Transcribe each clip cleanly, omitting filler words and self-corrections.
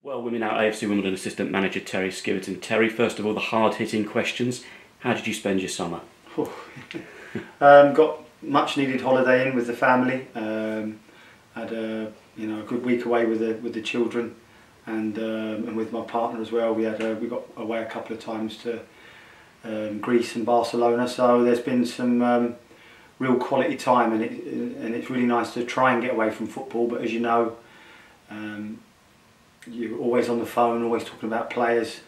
Well, we're now AFC Wimbledon assistant manager Terry Skiverton. Terry, first of all, the hard-hitting questions. How did you spend your summer? Got much needed holiday in with the family. Had a good week away with the children, and with my partner as well. We got away a couple of times to Greece and Barcelona. So there's been some real quality time, and it's really nice to try and get away from football. But as you know, you're always on the phone, always talking about players,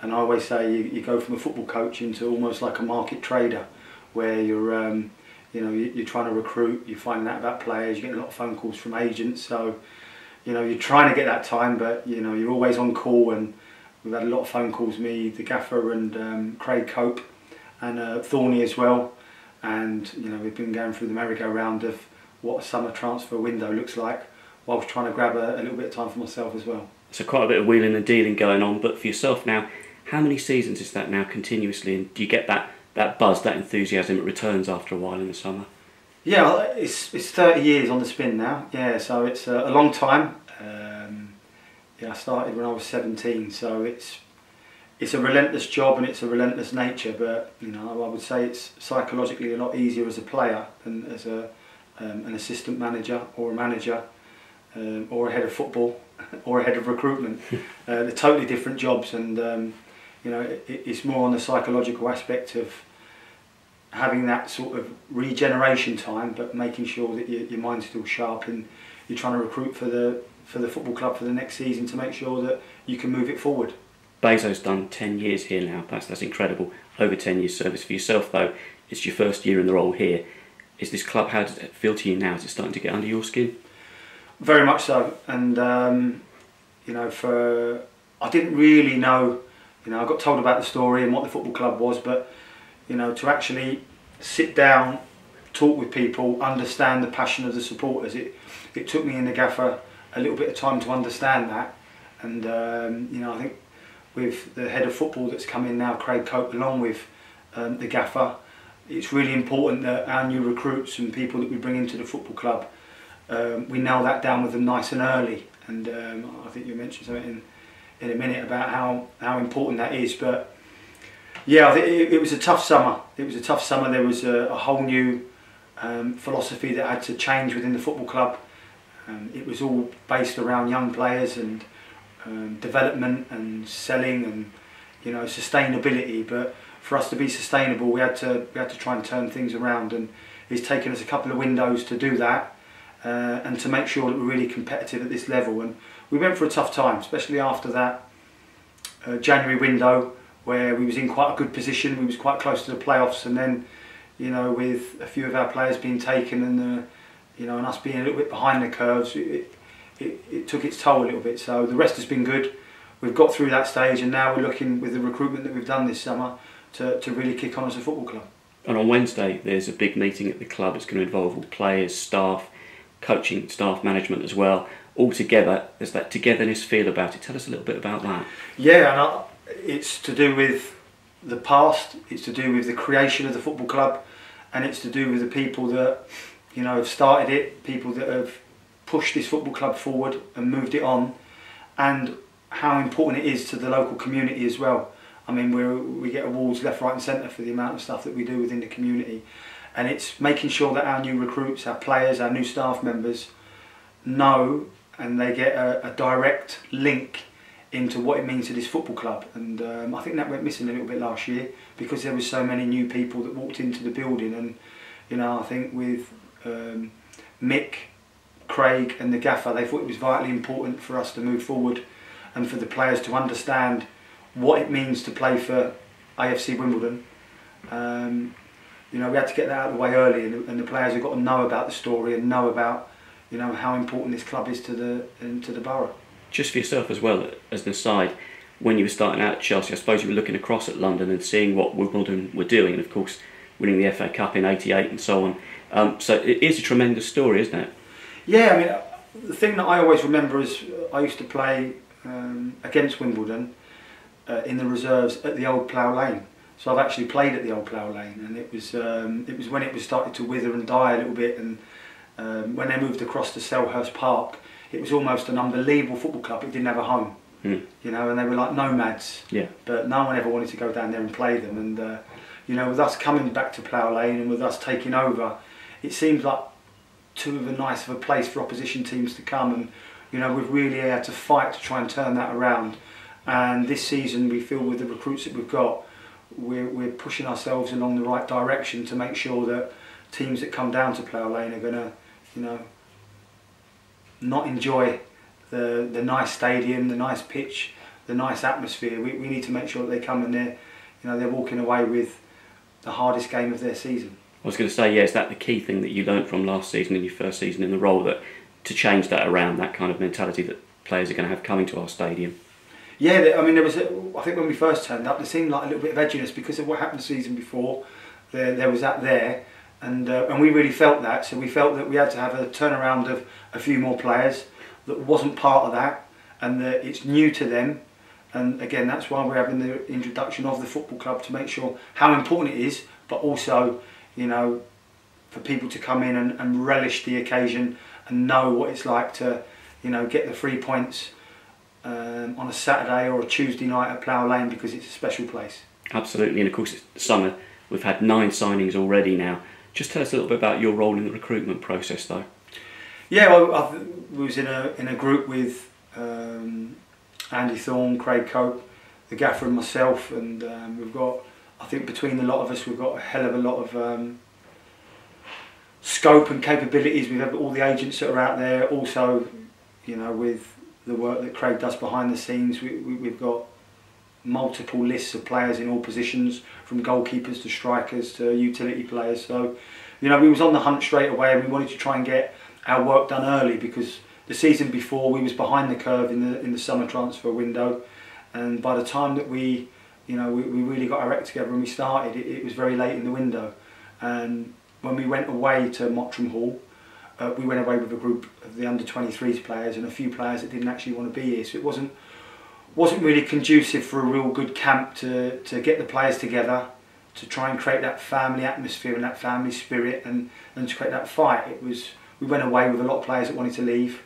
and I always say you go from a football coach into almost like a market trader, where you're you're trying to recruit, you're finding out about players, you're getting a lot of phone calls from agents, so you're trying to get that time, but you're always on call. And we've had a lot of phone calls, me, the gaffer, and Craig Cope, and Thorny as well, and we've been going through the merry-go-round of what a summer transfer window looks like, whilst trying to grab a little bit of time for myself as well. So quite a bit of wheeling and dealing going on, but for yourself now, how many seasons is that now continuously, and do you get that buzz, that enthusiasm, it returns after a while in the summer? Yeah, it's 30 years on the spin now, yeah, so it's a long time. I started when I was 17, so it's a relentless job and it's a relentless nature, but I would say it's psychologically a lot easier as a player than as an assistant manager or a manager, or a head of football or a head of recruitment. They're totally different jobs, and it's more on the psychological aspect of having that sort of regeneration time, but making sure that your mind's still sharp and you're trying to recruit for the football club for the next season to make sure that you can move it forward. Bezo's done 10 years here now. That's incredible. Over 10 years service. For yourself though, it's your first year in the role here. Is this club, how does it feel to you now? Is it starting to get under your skin? Very much so, and I didn't really know. I got told about the story and what the football club was, but to actually sit down, talk with people, understand the passion of the supporters, it took me in the gaffer a little bit of time to understand that. And I think with the head of football that's come in now, Craig Cope, along with the gaffer, it's really important that our new recruits and people that we bring into the football club, we nail that down with them nice and early. And I think you mentioned something in a minute about how important that is. But yeah, I think it was a tough summer. It was a tough summer. There was a whole new philosophy that had to change within the football club. It was all based around young players and development and selling and sustainability. But for us to be sustainable, we had to try and turn things around, and it's taken us a couple of windows to do that. And to make sure that we're really competitive at this level. And we went for a tough time, especially after that January window, where we was in quite a good position. We was quite close to the playoffs, and then with a few of our players being taken and and us being a little bit behind the curves, it took its toll a little bit. So the rest has been good. We've got through that stage, and now we're looking, with the recruitment that we've done this summer, to really kick on as a football club. And on Wednesday there's a big meeting at the club. It's going to involve all players, staff, coaching staff, management as well, all together. There's that togetherness feel about it. Tell us a little bit about that. Yeah, and it's to do with the past, it's to do with the creation of the football club, and it's to do with the people that have started it, people that have pushed this football club forward and moved it on, and how important it is to the local community as well. I mean, we get awards left, right and centre for the amount of stuff that we do within the community. And it's making sure that our new recruits, our players, our new staff members know, and they get a direct link into what it means to this football club. And I think that went missing a little bit last year, because there was so many new people that walked into the building. And I think with Mick, Craig and the gaffer, they thought it was vitally important for us to move forward and for the players to understand what it means to play for AFC Wimbledon. We had to get that out of the way early, and the players have got to know about the story and know about how important this club is to the borough. Just for yourself as well, as an aside, when you were starting out at Chelsea, I suppose you were looking across at London and seeing what Wimbledon were doing, and of course winning the FA Cup in '88 and so on. So it is a tremendous story, isn't it? Yeah, I mean, the thing that I always remember is I used to play against Wimbledon in the reserves at the old Plough Lane. So I've actually played at the old Plough Lane, and it was when it was started to wither and die a little bit, and when they moved across to Selhurst Park, it was almost an unbelievable football club. It didn't have a home, you know, and they were like nomads. Yeah. But no one ever wanted to go down there and play them. And you know, with us coming back to Plough Lane and with us taking over, it seems like too of a nice of a place for opposition teams to come. And you know, we've really had to fight to try and turn that around. And this season, we feel with the recruits that we've got, we're pushing ourselves along the right direction to make sure that teams that come down to Plough Lane are going to, you know, not enjoy the nice stadium, the nice pitch, the nice atmosphere. We need to make sure that they come and they're walking away with the hardest game of their season. I was going to say, yeah, is that the key thing that you learned from last season in your first season in the role, that to change that around, that kind of mentality that players are going to have coming to our stadium? Yeah, I mean, I think when we first turned up, there seemed like a little bit of edginess because of what happened the season before. There was that there, and we really felt that. So we felt that we had to have a turnaround of a few more players that wasn't part of that, and that it's new to them. And again, that's why we're having the introduction of the football club, to make sure how important it is, but also, you know, for people to come in and relish the occasion and know what it's like to, you know, get the 3 points on a Saturday or a Tuesday night at Plough Lane, because it's a special place. Absolutely, and of course it's summer. We've had 9 signings already now. Just tell us a little bit about your role in the recruitment process, though. Yeah, well, we was in a group with Andy Thorne, Craig Cope, the gaffer and myself, and we've got, I think between the lot of us, we've got a hell of a lot of scope and capabilities. We've got all the agents that are out there. Also, you know, with the work that Craig does behind the scenes, we've got multiple lists of players in all positions, from goalkeepers to strikers to utility players. So, you know, we was on the hunt straight away, and we wanted to try and get our work done early, because the season before we was behind the curve in the summer transfer window, and by the time that we really got our act together and we started, it was very late in the window. And when we went away to Mottram Hall, we went away with a group of the under-23s players and a few players that didn't actually want to be here. So it wasn't really conducive for a real good camp to get the players together, to try and create that family atmosphere and that family spirit, and to create that fight. We went away with a lot of players that wanted to leave,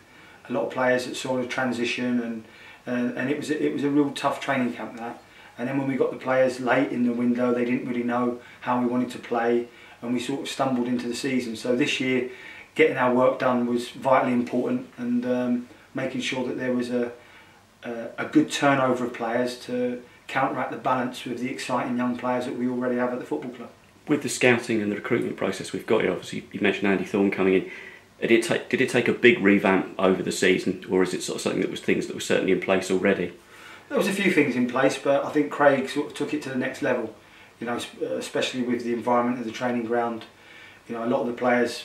a lot of players that saw the transition, and it was a real tough training camp, that. And then when we got the players late in the window, they didn't really know how we wanted to play, and we sort of stumbled into the season. So this year, getting our work done was vitally important, and making sure that there was a good turnover of players to counteract the balance with the exciting young players that we already have at the football club. With the scouting and the recruitment process we've got here, obviously you mentioned Andy Thorne coming in. Did it take a big revamp over the season, or is it sort of something that was things that were certainly in place already? There was a few things in place, but I think Craig sort of took it to the next level. You know, especially with the environment of the training ground. You know, a lot of the players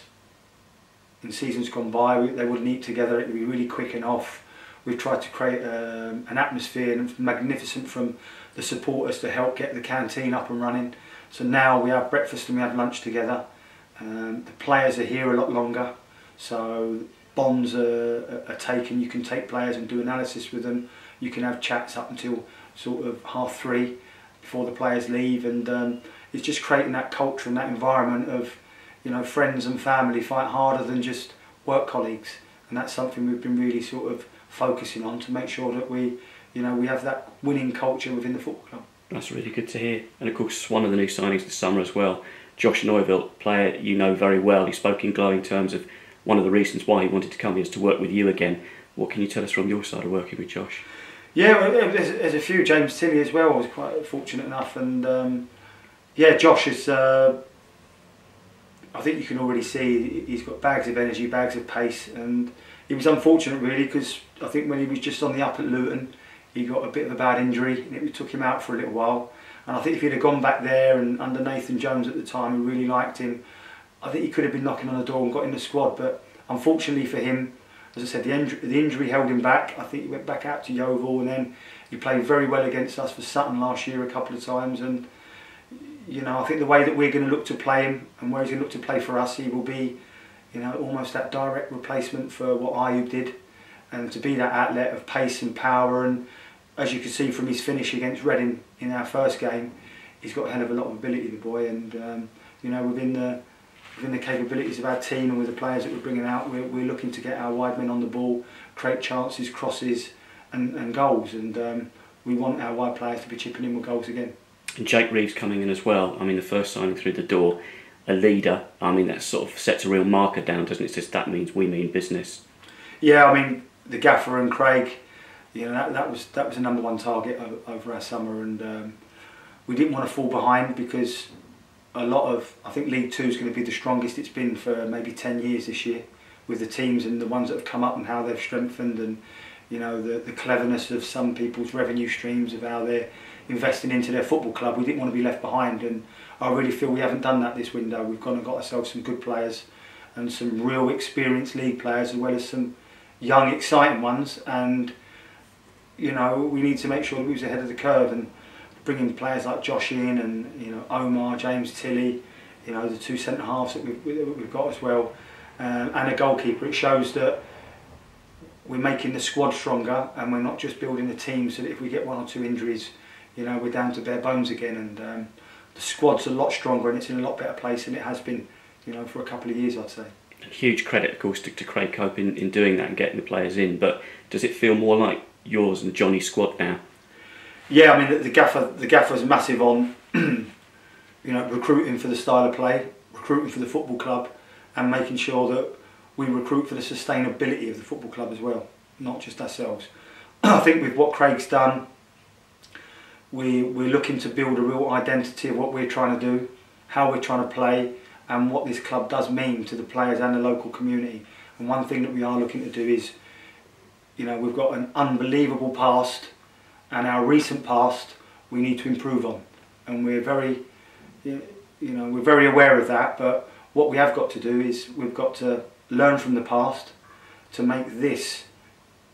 in seasons gone by, they wouldn't eat together. It would be really quick and off. We've tried to create an atmosphere, and magnificent from the supporters to help get the canteen up and running. So now we have breakfast and we have lunch together. The players are here a lot longer, so bonds are taken. You can take players and do analysis with them. You can have chats up until sort of 3:30 before the players leave, and it's just creating that culture and that environment of, you know, friends and family fight harder than just work colleagues, and that's something we've been really sort of focusing on, to make sure that we have that winning culture within the football club. That's really good to hear. And of course, one of the new signings this summer as well, Josh Neuville, player you know very well. He spoke in glowing terms of one of the reasons why he wanted to come here is to work with you again. What can you tell us from your side of working with Josh? Yeah, well, there's a few. James Tilley as well. I was quite fortunate enough, and yeah, Josh is. I think you can already see he's got bags of energy, bags of pace, and he was unfortunate really, because I think when he was just on the up at Luton, he got a bit of a bad injury, and it took him out for a little while. And I think if he'd have gone back there and under Nathan Jones at the time, who really liked him, I think he could have been knocking on the door and got in the squad. But unfortunately for him, as I said, the injury held him back. I think he went back out to Yeovil, and then he played very well against us for Sutton last year a couple of times. And you know, I think the way that we're going to look to play him, and where he's going to look to play for us, he will be, you know, almost that direct replacement for what Ayub did, and to be that outlet of pace and power. And as you can see from his finish against Reading in our first game, he's got a hell of a lot of ability, the boy. And you know, within the capabilities of our team and with the players that we're bringing out, we're looking to get our wide men on the ball, create chances, crosses, and goals, and we want our wide players to be chipping in with goals again. And Jake Reeves coming in as well. I mean, the first signing through the door, a leader. I mean, that sort of sets a real marker down, doesn't it? It's just that means we mean business. Yeah, I mean, the gaffer and Craig, you know, that was a #1 target over our summer, and we didn't want to fall behind, because a lot of, I think League Two is going to be the strongest it's been for maybe 10 years this year, with the teams and the ones that have come up and how they've strengthened, and you know, the cleverness of some people's revenue streams, of how they're investing into their football club. We didn't want to be left behind, and I really feel we haven't done that this window. We've gone and got ourselves some good players and some real experienced league players, as well as some young exciting ones, and you know, we need to make sure that we was ahead of the curve, and bringing players like Josh in, and you know, Omar, James Tilley, you know, the 2 centre halves that we've got as well, and a goalkeeper. It shows that we're making the squad stronger, and we're not just building a team so that if we get 1 or 2 injuries, you know, we're down to bare bones again. And the squad's a lot stronger, and it's in a lot better place than it has been, you know, for a couple of years, I'd say. Huge credit, of course, to Craig Cope in doing that and getting the players in. But does it feel more like yours and Johnny's squad now? Yeah, I mean, the gaffer's massive on, you know, recruiting for the style of play, recruiting for the football club, and making sure that we recruit for the sustainability of the football club as well, not just ourselves. I think with what Craig's done, we're looking to build a real identity of what we're trying to do, how we're trying to play, and what this club does mean to the players and the local community. And one thing that we are looking to do is, you know, we've got an unbelievable past, and our recent past we need to improve on, and we're very, you know, we're very aware of that. But what we have got to do is we've got to learn from the past to make this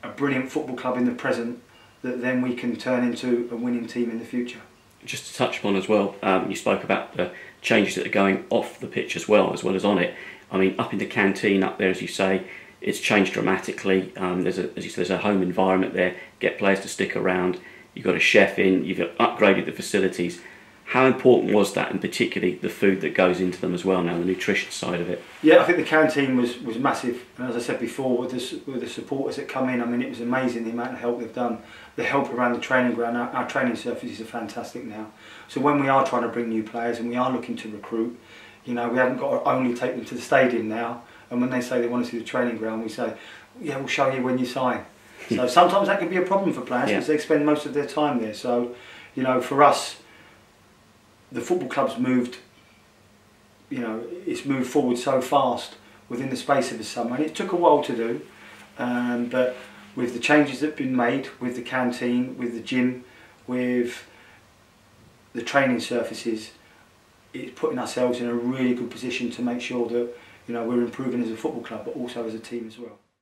a brilliant football club in the present, that then we can turn into a winning team in the future. Just to touch upon as well, you spoke about the changes that are going off the pitch as well as on it. I mean, up in the canteen up there, as you say, it's changed dramatically. There's a home environment there. Get players to stick around. You've got a chef in. You've upgraded the facilities. How important was that, and particularly the food that goes into them as well now, the nutrition side of it? Yeah, I think the canteen was massive, and as I said before, with the supporters that come in, I mean, it was amazing the amount of help they've done. The help around the training ground, our training surfaces are fantastic now. So when we are trying to bring new players and we are looking to recruit, you know, we haven't got to only take them to the stadium now, and when they say they want to see the training ground, we say, yeah, we'll show you when you sign. So sometimes that can be a problem for players, because they spend most of their time there. So, you know, for us, the football club's moved, you know, it's moved forward so fast within the space of the summer, and it took a while to do, but with the changes that have been made, with the canteen, with the gym, with the training surfaces, it's putting ourselves in a really good position to make sure that, you know, we're improving as a football club, but also as a team as well.